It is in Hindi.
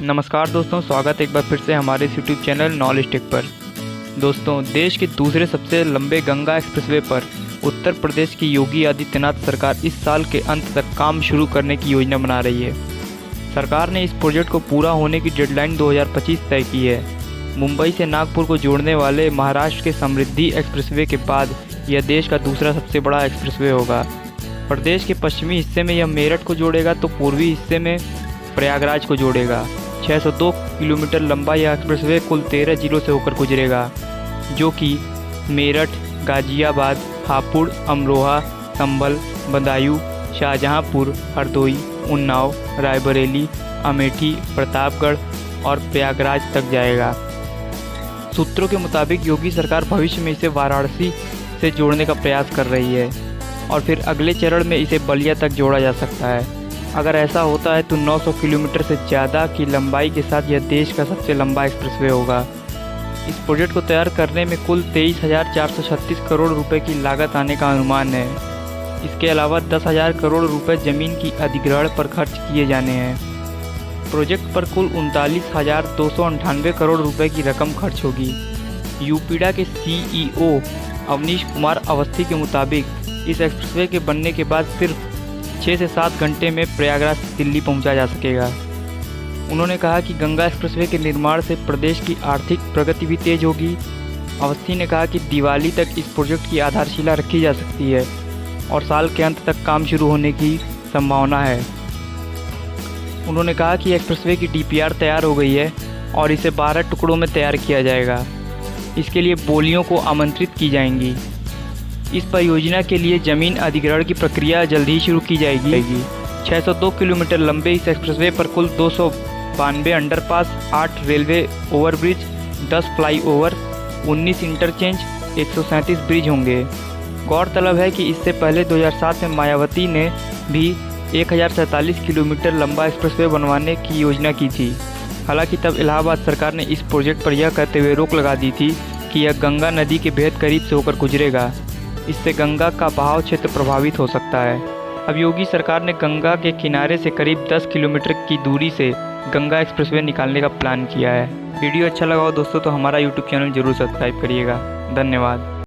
नमस्कार दोस्तों, स्वागत है एक बार फिर से हमारे इस यूट्यूब चैनल नॉलेज टेक पर। दोस्तों, देश के दूसरे सबसे लंबे गंगा एक्सप्रेसवे पर उत्तर प्रदेश की योगी आदित्यनाथ सरकार इस साल के अंत तक काम शुरू करने की योजना बना रही है। सरकार ने इस प्रोजेक्ट को पूरा होने की डेडलाइन 2025 तय की है। मुंबई से नागपुर को जोड़ने वाले महाराष्ट्र के समृद्धि एक्सप्रेसवे के बाद यह देश का दूसरा सबसे बड़ा एक्सप्रेसवे होगा। प्रदेश के पश्चिमी हिस्से में यह मेरठ को जोड़ेगा तो पूर्वी हिस्से में प्रयागराज को जोड़ेगा। 602 किलोमीटर लंबा यह एक्सप्रेसवे कुल 13 जिलों से होकर गुजरेगा, जो कि मेरठ, गाजियाबाद, हापुड़, अमरोहा, संभल, बदायूं, शाहजहांपुर, हरदोई, उन्नाव, रायबरेली, अमेठी, प्रतापगढ़ और प्रयागराज तक जाएगा। सूत्रों के मुताबिक योगी सरकार भविष्य में इसे वाराणसी से जोड़ने का प्रयास कर रही है और फिर अगले चरण में इसे बलिया तक जोड़ा जा सकता है। अगर ऐसा होता है तो 900 किलोमीटर से ज़्यादा की लंबाई के साथ यह देश का सबसे लंबा एक्सप्रेसवे होगा। इस प्रोजेक्ट को तैयार करने में कुल 23,436 करोड़ रुपए की लागत आने का अनुमान है। इसके अलावा 10,000 करोड़ रुपए ज़मीन की अधिग्रहण पर खर्च किए जाने हैं। प्रोजेक्ट पर कुल 39,298 करोड़ रुपए की रकम खर्च होगी। यूपीडा के CEO अवनीश कुमार अवस्थी के मुताबिक इस एक्सप्रेसवे के बनने के बाद सिर्फ 6 से 7 घंटे में प्रयागराज से दिल्ली पहुंचा जा सकेगा। उन्होंने कहा कि गंगा एक्सप्रेसवे के निर्माण से प्रदेश की आर्थिक प्रगति भी तेज होगी। अवस्थी ने कहा कि दिवाली तक इस प्रोजेक्ट की आधारशिला रखी जा सकती है और साल के अंत तक काम शुरू होने की संभावना है। उन्होंने कहा कि एक्सप्रेसवे की DPR तैयार हो गई है और इसे 12 टुकड़ों में तैयार किया जाएगा। इसके लिए बोलियों को आमंत्रित की जाएंगी। इस परियोजना के लिए ज़मीन अधिग्रहण की प्रक्रिया जल्द ही शुरू की जाएगी। 602 किलोमीटर लंबे इस एक्सप्रेसवे पर कुल 292 underpass, 8 railway overbridge, 10 flyover, 19 interchange, 137 bridge होंगे। गौरतलब है कि इससे पहले 2007 में मायावती ने भी 1047 किलोमीटर लंबा एक्सप्रेसवे बनवाने की योजना की थी। हालांकि तब इलाहाबाद सरकार ने इस प्रोजेक्ट पर यह कहते हुए रोक लगा दी थी कि यह गंगा नदी के बेहद करीब से होकर गुजरेगा। इससे गंगा का बहाव क्षेत्र प्रभावित हो सकता है। अब योगी सरकार ने गंगा के किनारे से करीब 10 किलोमीटर की दूरी से गंगा एक्सप्रेसवे निकालने का प्लान किया है। वीडियो अच्छा लगा हो दोस्तों तो हमारा यूट्यूब चैनल जरूर सब्सक्राइब करिएगा। धन्यवाद।